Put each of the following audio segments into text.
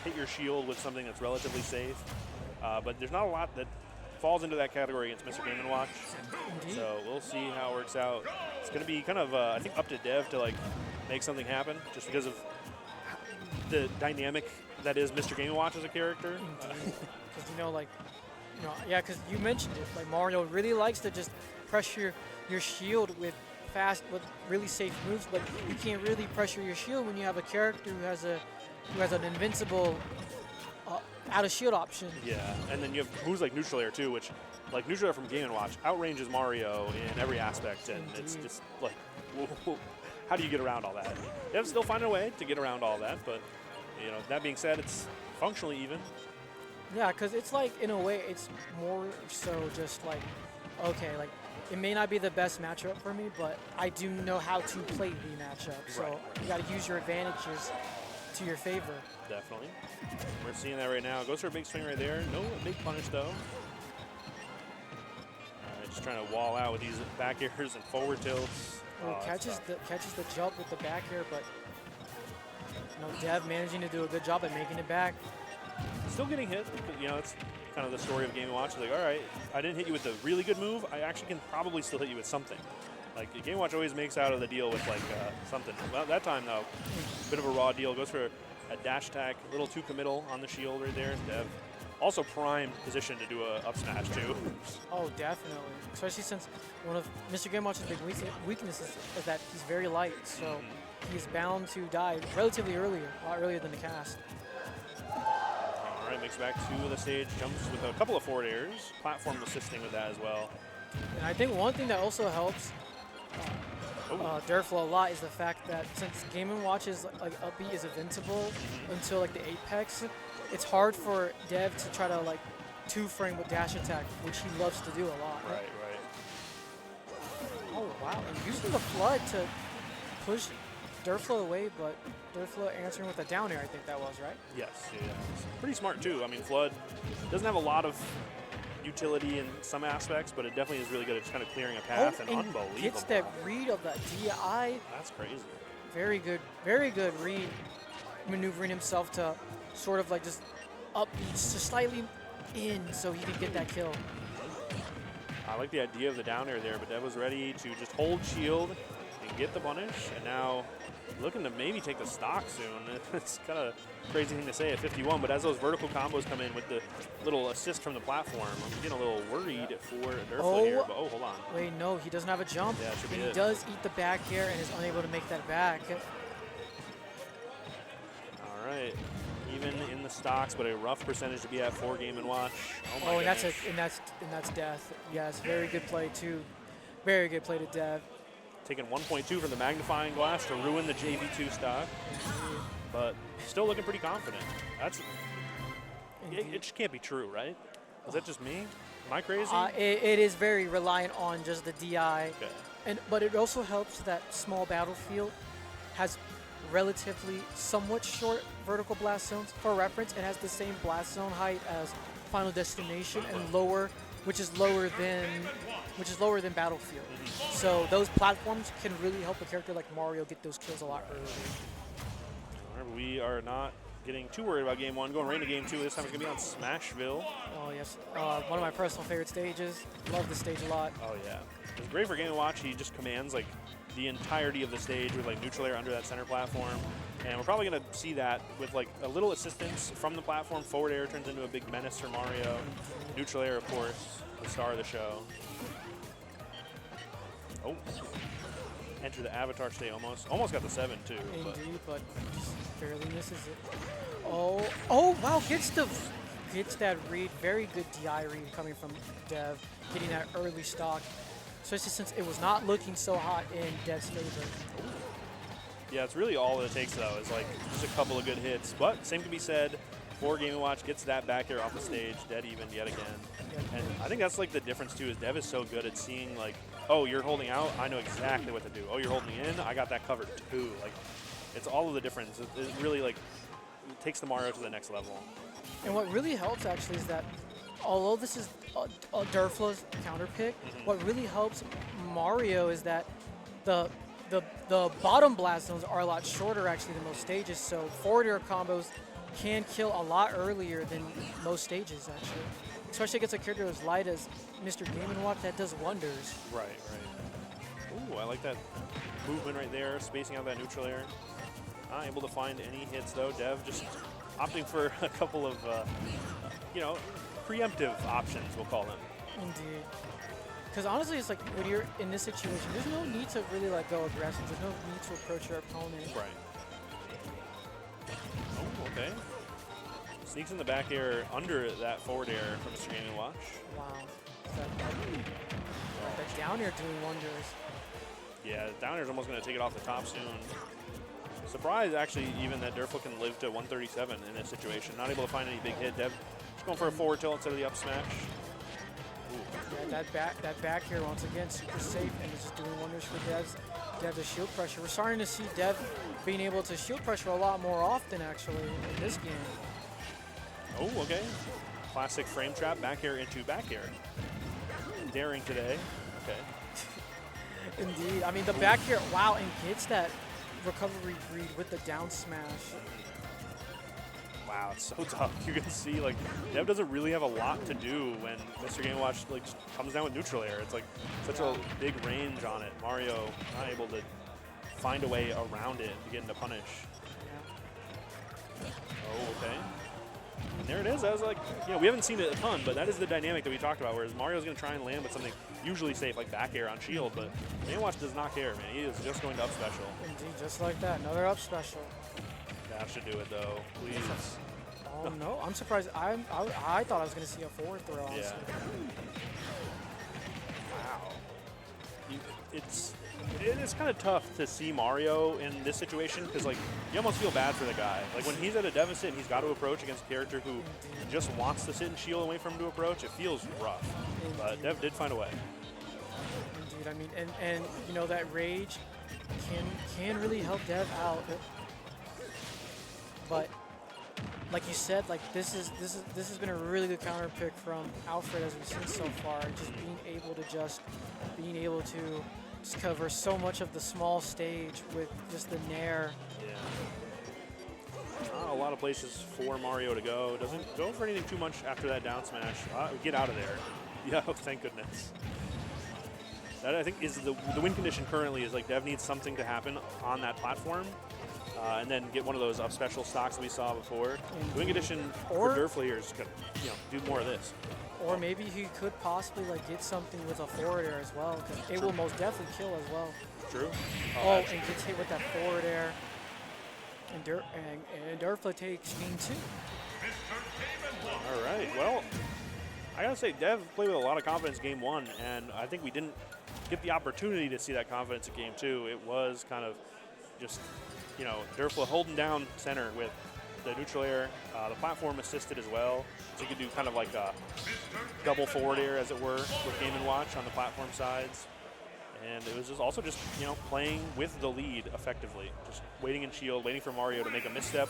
hit your shield with something that's relatively safe. But there's not a lot that falls into that category against Mr. Game & Watch. Indeed. So we'll see how it works out. It's going to be kind of, I think, up to Dev to like make something happen, just because of the dynamic that is Mr. Game & Watch as a character. Because yeah, because you mentioned it. Like Mario really likes to just pressure your shield with really safe moves, but you can't really pressure your shield when you have a character who has an invincible out of shield option. Yeah, and then you have moves like Neutral Air too, which, like Neutral Air from Game & Watch, outranges Mario in every aspect, and Indeed. it's just like, whoa, how do you get around all that? You have to still find a way to get around all that, but that being said, it's functionally even. Yeah, because it's like, in a way, it's more so just like, okay, like, it may not be the best matchup for me, but I do know how to play the matchup. So Right. you got to use your advantages to your favor. Definitely. We're seeing that right now. Goes for a big swing right there. No big punish, though. All right, just trying to wall out with these back airs and forward tilts. Catches the jump with the back air, but Dev managing to do a good job at making it back. Still getting hit. It's kind of the story of Game & Watch. Like, all right, I didn't hit you with a really good move. I actually can probably still hit you with something. Like, Game & Watch always makes out of the deal with, like, something. Well, that time, though, bit of a raw deal. Goes for a dash attack, a little too committal on the shield right there. Dev also prime position to do a up smash, too. Oh, definitely. Especially since one of Mr. Game Watch's big weaknesses is that he's very light, so he's bound to die relatively earlier, a lot earlier than the cast. All right, makes back to the stage, jumps with a couple of forward airs, platform assisting with that as well. And I think one thing that also helps Durflo a lot is the fact that since Game & Watch's like up B is invincible until like the apex, it's hard for Dev to try to like two-frame with dash attack, which he loves to do a lot. Right. Oh wow, and using the flood to push Durflo away, but Durflo answering with a down air, I think that was, right? Yes, yeah. It's pretty smart too. I mean, Flood doesn't have a lot of utility in some aspects, but it definitely is really good at just kind of clearing a path, and unbelievable. Gets that read of that DI. That's crazy. Very good read, maneuvering himself to sort of like just up, just slightly in so he can get that kill. I like the idea of the down air there, but Dev was ready to just hold shield and get the punish, and now looking to maybe take the stock soon. It's kind of crazy thing to say at 51, but as those vertical combos come in with the little assist from the platform, I'm getting a little worried for Durflo here, but hold on. Wait, no, he doesn't have a jump, Yeah, it should be and he it. does eat the back air and is unable to make that back. All right, even in the stocks, but a rough percentage to be at for Game & Watch. Oh, and that's death. Yes, very good play too. Very good play to Dev. Taking 1.2 from the magnifying glass to ruin the JV2 stock, but still looking pretty confident. It just can't be true, right? Is that just me? Am I crazy? It is very reliant on just the DI, Okay. but it also helps that small battlefield has relatively somewhat short vertical blast zones. For reference, it has the same blast zone height as Final Destination and lower, which is lower than Battlefield. So those platforms can really help a character like Mario get those kills a lot earlier. Remember, we are not getting too worried about Game 1. Going right into Game 2. This time it's going to be on Smashville. Oh, yes. One of my personal favorite stages. Love the stage a lot. Oh, yeah. It's great for Game & Watch. He just commands like the entirety of the stage with like neutral air under that center platform. And we're probably going to see that with like a little assistance from the platform. Forward air turns into a big menace for Mario. Neutral air, of course, the star of the show. Oh, enter the avatar state almost got the 7 too. Indeed, but just barely misses it. Oh, wow, gets that read. Very good DI read coming from Dev, getting that early stock, especially since it was not looking so hot in Dev's favor. Yeah, it's really all it takes though is like just a couple of good hits. But same can be said for Game & Watch, gets that back air off the stage, dead even yet again. And I think that's like the difference too, is Dev is so good at seeing like, oh, you're holding out, I know exactly what to do. Oh, you're holding in, I got that covered too. Like, it's all of the difference. It really like it takes the Mario to the next level. And what really helps actually is that although this is Durflo's counter pick, what really helps Mario is that the bottom blast zones are a lot shorter actually than most stages, so forward air combos can kill a lot earlier than most stages, actually. Especially against a character as light as Mr. Game & Watch, that does wonders. Right, right. Ooh, I like that movement right there, spacing out that neutral air. Not able to find any hits, though. Dev just opting for a couple of, you know, preemptive options, we'll call them. Indeed. Because honestly, it's like when you're in this situation, there's no need to really like go aggressive. There's no need to approach your opponent. Right. Oh, okay. Sneaks in the back air under that forward air from Mr. Game & Watch. Wow. That down air doing wonders. Yeah, down air's almost going to take it off the top soon. Surprised, actually, even that Durflo can live to 137 in this situation. Not able to find any big hit. Dev just going for a forward tilt instead of the up smash. Yeah, that back here, once again, super safe, and it's just doing wonders for Dev's shield pressure. We're starting to see Dev being able to shield pressure a lot more often, actually, in this game. Oh, okay. Classic frame trap, back air into back air. Daring today. Okay. Indeed. I mean, the back air, wow, and gets that recovery read with the down smash. Wow, it's so tough. You can see, like, Dev doesn't really have a lot to do when Mr. Game & Watch, like, just comes down with neutral air. It's, like, such a big range on it. Mario not able to find a way around it to get into punish. Yeah. Oh, okay. And there it is. I was like, you know, we haven't seen it a ton, but that is the dynamic that we talked about, whereas Mario's going to try and land with something usually safe, like back air on shield, but Game & Watch does not care, man. He is just going to up special. Indeed, just like that. Another up special. That should do it, though. Please. Oh, no. I'm surprised. I thought I was going to see a forward throw, honestly. Yeah. Wow. It is kind of tough to see Mario in this situation because, like, you almost feel bad for the guy. Like, when he's at a deficit and he's got to approach against a character who just wants to sit and shield and wait for him to approach, it feels rough. Indeed. But Dev did find a way. Indeed. I mean, and you know, that rage can really help Dev out. But like you said, like this has been a really good counter pick from Alfred as we've seen so far. Just being able to just cover so much of the small stage with just the nair. Yeah. Not a lot of places for Mario to go. Doesn't go for anything too much after that down smash. Get out of there. Yeah, thank goodness. That, I think, is the win condition currently is like Dev needs something to happen on that platform. And then get one of those up special stocks that we saw before. The win condition for Durflo here is going to do more of this. Or maybe he could possibly like get something with a forward air as well, because it will most definitely kill as well. True. Oh, and gets hit with that forward air. And Durflo takes game 2. All right. Well, I gotta say, Dev played with a lot of confidence game 1, and I think we didn't get the opportunity to see that confidence in game 2. It was kind of just, you know, Durflo holding down center with the neutral air, the platform assisted as well, so you could do kind of like a double forward air, as it were, with Game & Watch on the platform sides. And it was just also just, you know, playing with the lead effectively, just waiting in shield, waiting for Mario to make a misstep,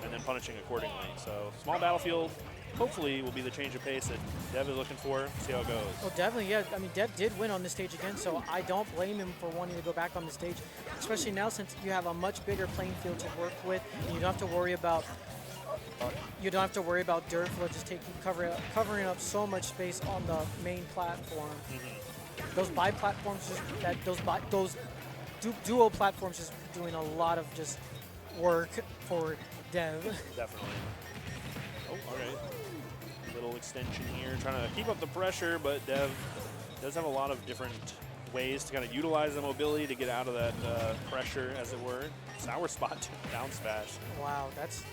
and then punishing accordingly. So small battlefield, hopefully, will be the change of pace that Dev is looking for. See how it goes. Well, definitely, yeah. I mean, Dev did win on this stage again, so I don't blame him for wanting to go back on the stage, especially now since you have a much bigger playing field to work with, and you don't have to worry about Durflo just covering up so much space on the main platform. Those bi-platforms, those duo platforms, just doing a lot of just work for Dev. Definitely. Oh, all right. Little extension here, trying to keep up the pressure, but Dev does have a lot of different ways to kind of utilize the mobility to get out of that pressure, as it were. Sour spot down smash. Wow, that's,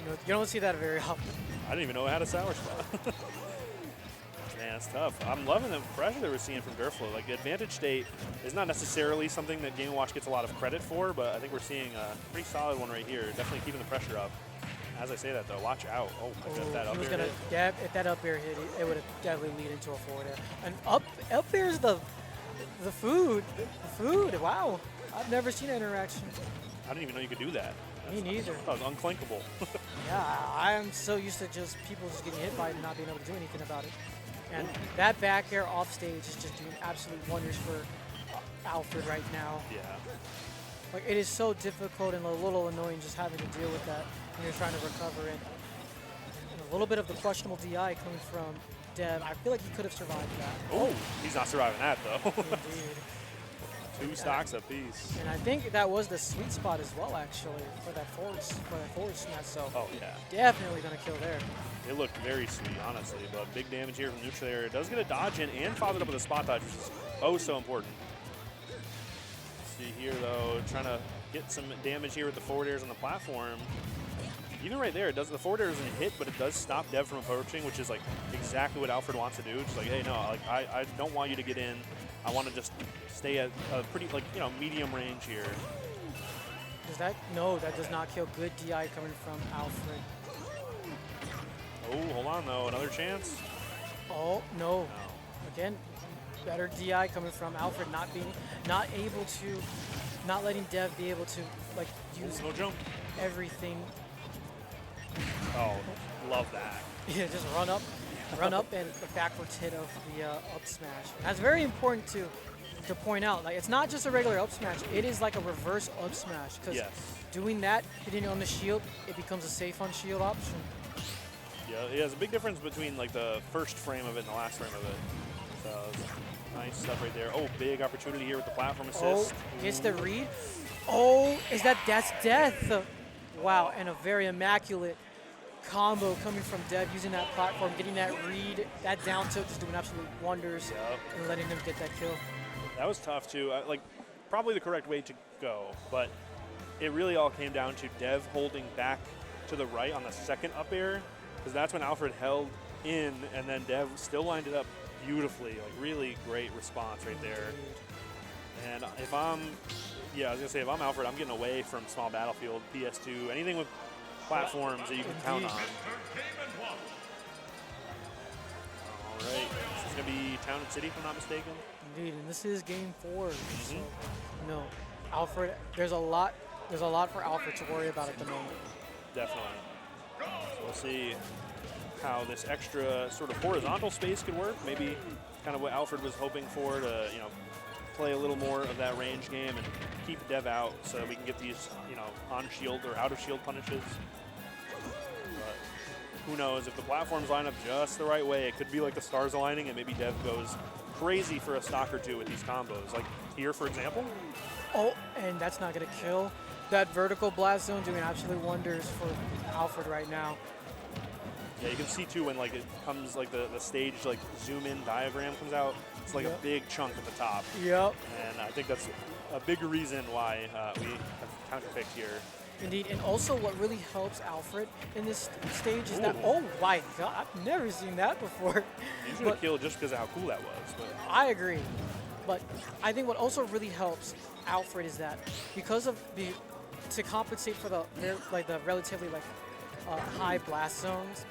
you don't see that very often. I didn't even know it had a sour spot. Man, it's tough. I'm loving the pressure that we're seeing from Durflo. Like, the advantage state is not necessarily something that Game & Watch gets a lot of credit for, but I think we're seeing a pretty solid one right here. Definitely keeping the pressure up. As I say that, though, watch out. Oh, my God, that up air hit. If that up air hit, it would have definitely lead into a forward air. And up air is the food. The food, wow. I've never seen an interaction. I didn't even know you could do that. Me neither. That was unclinkable. Yeah, I'm so used to just people just getting hit by it and not being able to do anything about it. And that back air off stage is just doing absolute wonders for Alfred right now. Yeah. Like, it is so difficult and a little annoying just having to deal with that when you're trying to recover it. And a little bit of the questionable DI coming from Dev. I feel like he could have survived that. Oh, he's not surviving that, though. Indeed. 2 stocks apiece. And I think that was the sweet spot as well, actually, for that forward smash. So Oh, yeah. definitely going to kill there. It looked very sweet, honestly, but big damage here from neutral air. It does get a dodge in and follows it up with a spot dodge, which is oh so important. See here, though, trying to get some damage here with the forward airs on the platform. Even right there, the forward air doesn't hit, but it does stop Dev from approaching, which is like exactly what Alfred wants to do. Just like, hey, no, like I don't want you to get in. I want to just stay at a pretty, like, you know, medium range here. Does that? No, that does not kill. Good DI coming from Alfred. Oh, hold on, though. Another chance? Oh, no. No. Again, better DI coming from Alfred, not letting Dev be able to, like, use No jump. everything. Oh, love that. Yeah, just run up and the backwards hit of the up smash. And that's very important to point out. Like, it's not just a regular up smash, it is like a reverse up smash. Because doing that, hitting it on the shield, it becomes a safe on shield option. Yeah, there's a big difference between like the first frame of it and the last frame of it. So nice stuff right there. Oh, big opportunity here with the platform assist. Oh, gets the read. Oh, that's death. Wow, and a very immaculate combo coming from Dev, using that platform, getting that read, that down tilt, just doing absolute wonders, and letting him get that kill. That was tough too. Like, probably the correct way to go, but it really all came down to Dev holding back to the right on the second up air, because that's when Alfred held in, and then Dev still lined it up beautifully. Like, really great response right there. And if I'm, I was gonna say, if I'm Alfred, I'm getting away from small battlefield, PS2, anything with platforms that you can count on. All right, this is gonna be Town and City, if I'm not mistaken. Indeed, and this is game 4. So, no, Alfred. There's a lot for Alfred to worry about at the moment. Definitely. So we'll see how this extra sort of horizontal space could work. Maybe kind of what Alfred was hoping for to, you know, play a little more of that range game and keep Dev out so that we can get these, you know, on shield or out of shield punishes. But who knows, if the platforms line up just the right way, it could be like the stars aligning and maybe Dev goes crazy for a stock or two with these combos. Like here, for example. Oh, and that's not going to kill. That vertical blast zone doing absolute wonders for Alfred right now. Yeah, you can see too when like it comes, like the stage like zoom in diagram comes out. It's like a big chunk at the top. Yep. And I think that's a big reason why we have counterpicked here. Indeed, and also what really helps Alfred in this stage is that, oh my god, I've never seen that before. Usually kill just because of how cool that was. But I agree. But I think what also really helps Alfred is that because of to compensate for the relatively high blast zones,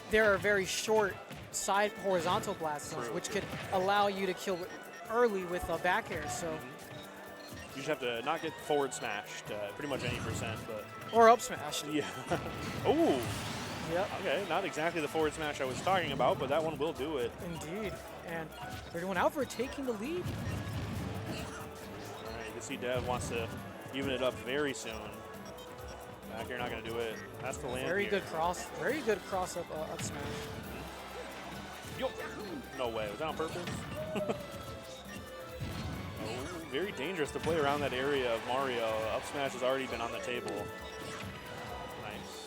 there are very short side horizontal blast zones, which could allow you to kill early with a back air. So you just have to not get forward smashed, pretty much any percent, but or up smashed. Yeah. Oh. Yep. Okay, not exactly the forward smash I was talking about, but that one will do it. Indeed. And 31Alfred taking the lead. All right, you can see Dev wants to even it up very soon. Back air not going to do it. Has to land Very here. good cross up smash. Yo. No way. Was that on purpose? Oh, very dangerous to play around that area of Mario. Up smash has already been on the table. Nice.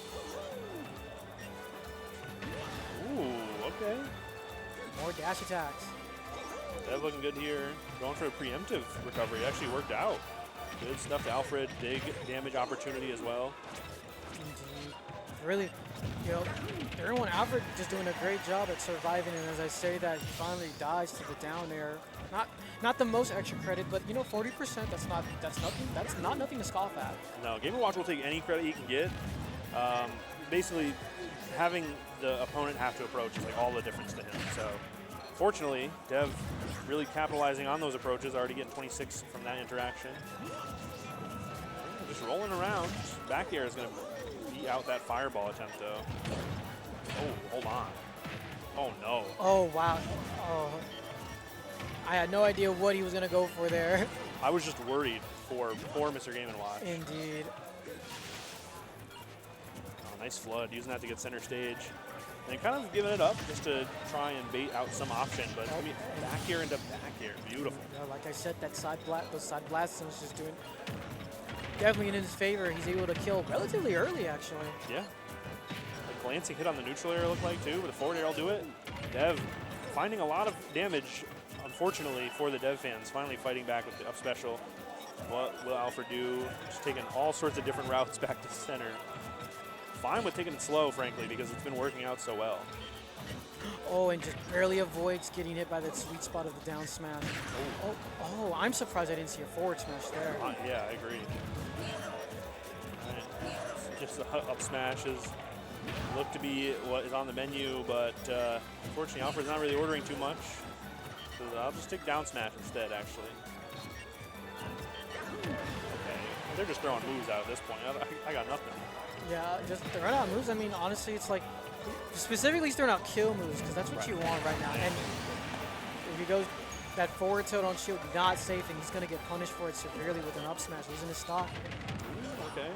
Ooh, okay. More dash attacks. Dev looking good here. Going for a preemptive recovery. Actually worked out. Good stuff to Alfred. Big damage opportunity as well. Indeed. Really, 31Alfred just doing a great job at surviving, and as I say that, he finally dies to the down air. Not the most extra credit, but 40%. That's not nothing to scoff at. No, Game & Watch will take any credit he can get. Basically, having the opponent have to approach is like all the difference to him. So, fortunately, Dev really capitalizing on those approaches, already getting 26 from that interaction. Just rolling around. Back air is going to beat out that fireball attempt, though. Oh, hold on. Oh, no. Oh, wow. Oh. I had no idea what he was going to go for there. I was just worried for poor Mr. Game & Watch. Indeed. Oh, nice flood, using that to get center stage. And kind of giving it up just to try and bait out some option, but I mean, back here into back here, beautiful. Yeah, like I said, that those side blasts was just doing definitely in his favor. He's able to kill relatively early, actually. Yeah. A glancing hit on the neutral air looked like too, but the forward air will do it. Dev finding a lot of damage, unfortunately, for the Dev fans. Finally fighting back with the up special. What will Alfred do? Just taking all sorts of different routes back to center. Fine with taking it slow, frankly, because it's been working out so well. Oh, and just barely avoids getting hit by that sweet spot of the down smash. Oh, I'm surprised I didn't see a forward smash there. Yeah, I agree. Right. Just the up smashes look to be what is on the menu, but unfortunately Alfred's not really ordering too much. So I'll just take down smash instead, actually. Okay, they're just throwing moves out at this point. I got nothing. Yeah, just the run out moves. I mean, honestly, it's like specifically he's throwing out kill moves because that's what you want right now. And if he goes that forward tilt on shield, not safe, and he's going to get punished for it severely with an up smash, losing his stock. Okay.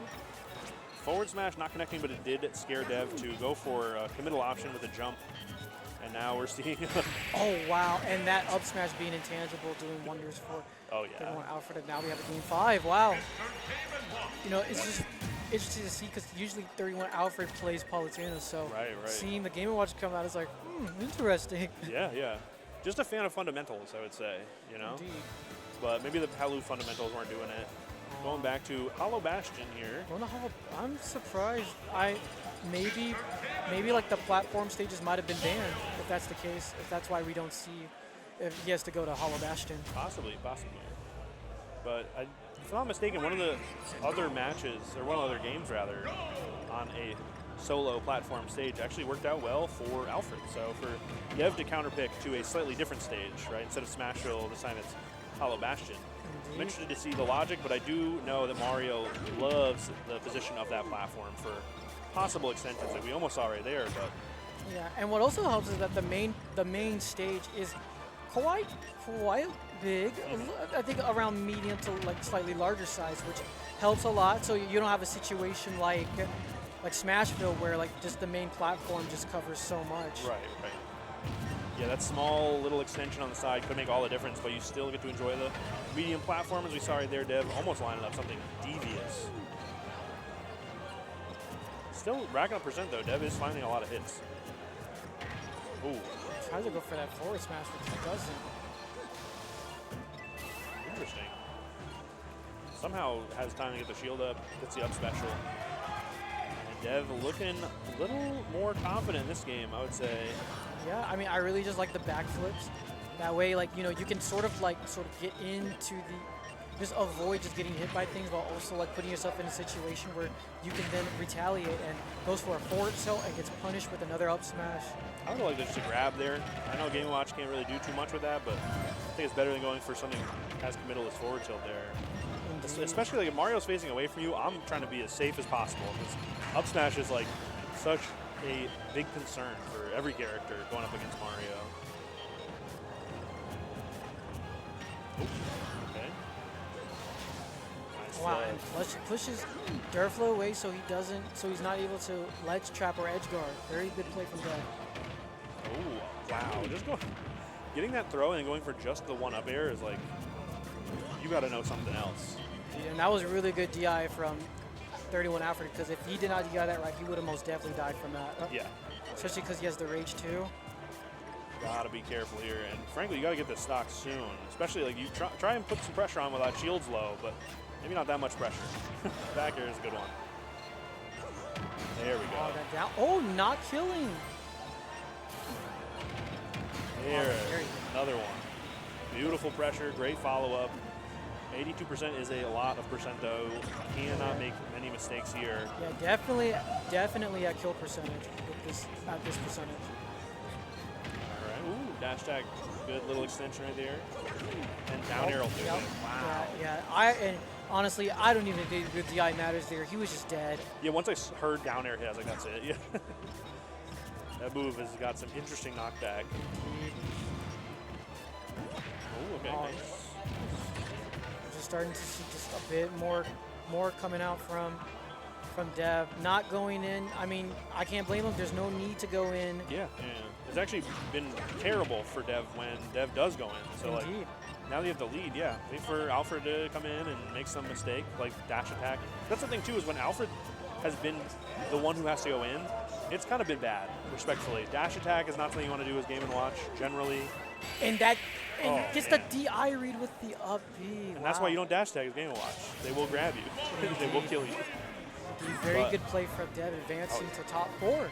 Forward smash not connecting, but it did scare Dev to go for a committal option with a jump. And now we're seeing. Oh, wow. And that up smash being intangible, doing wonders for 31Alfred. And now we have a game 5. Wow. You know, it's just interesting to see because usually 31Alfred plays Palutena. So seeing the Game & Watch come out is like, interesting. Yeah. Just a fan of fundamentals, I would say, you know? Indeed. But maybe the Palu fundamentals weren't doing it. Going back to Hollow Bastion here. I'm surprised. Maybe like the platform stages might have been banned, if that's the case. If that's why we don't see if he has to go to Hollow Bastion. Possibly. But if I'm not mistaken, one of the other matches, or one of the other games rather, on a solo platform stage actually worked out well for Alfred. So for Dev to counterpick to a slightly different stage, right? Instead of Smashville, this time it's Hollow Bastion. I'm interested to see the logic, but I do know that Mario loves the position of that platform for possible extensions that we almost saw right there. But yeah, and what also helps is that the main stage is quite big. I think around medium to like slightly larger size, which helps a lot. So you don't have a situation like Smashville where like just the main platform just covers so much. Right. Yeah, that small little extension on the side could make all the difference, but you still get to enjoy the medium platform, as we saw right there, Dev almost lining up something devious. Still racking up percent, though. Dev is finding a lot of hits. Ooh. Tries to go for that forward smash, but he doesn't. Interesting. Somehow has time to get the shield up, gets the up special. And Dev looking a little more confident in this game, I would say. Yeah, I mean, I really just like the backflips. That way, like, you know, you can sort of get into just avoid just getting hit by things while also like putting yourself in a situation where you can then retaliate and goes for a forward tilt and gets punished with another up smash. I would like just a grab there. I know Game & Watch can't really do too much with that, but I think it's better than going for something as committal as forward tilt there. Indeed. Especially like if Mario's facing away from you, I'm trying to be as safe as possible because up smash is like such a big concern for every character going up against Mario. Oops. Okay. Nice wow, and pushes Durflo away so he's not able to ledge trap or edge guard. Very good play from Dev. Oh, wow. Just getting that throw and going for just the one up air is like, you got to know something else. Yeah, and that was a really good DI from 31Alfred, because if he did not DI that right, he would have most definitely died from that. Yeah. Especially because he has the rage too. Gotta be careful here, and frankly, you gotta get this stock soon. Especially like you try and put some pressure on without shields low, but maybe not that much pressure. Back air is a good one. There we go. Oh, that down. Oh, not killing. There, another one. Beautiful pressure, great follow-up. 82% is a lot of percent, though. Cannot make many mistakes here. Yeah, definitely at kill percentage at this percentage. All right, ooh, dash tag, good little extension right there. And down air will do it. Wow. Yeah. And honestly, I don't even think the DI matters there. He was just dead. Yeah, once I heard down air hit, I was like, that's it. Yeah. That move has got some interesting knockback. Indeed. Oh, okay, nice. just starting to see just a bit more coming out from Dev. Not going in. I mean, I can't blame him. There's no need to go in. Yeah. It's actually been terrible for Dev when Dev does go in. So Indeed. like now they have the lead. Yeah, wait for Alfred to come in and make some mistake like dash attack. That's the thing too, is when Alfred has been the one who has to go in, it's kind of been bad, respectfully. Dash attack is not something you want to do as Game & Watch generally. And gets the DI read with the up B. And that's why you don't dash tag as Game & Watch. They will grab you. They will kill you. Very good play from Dev, advancing to top 4.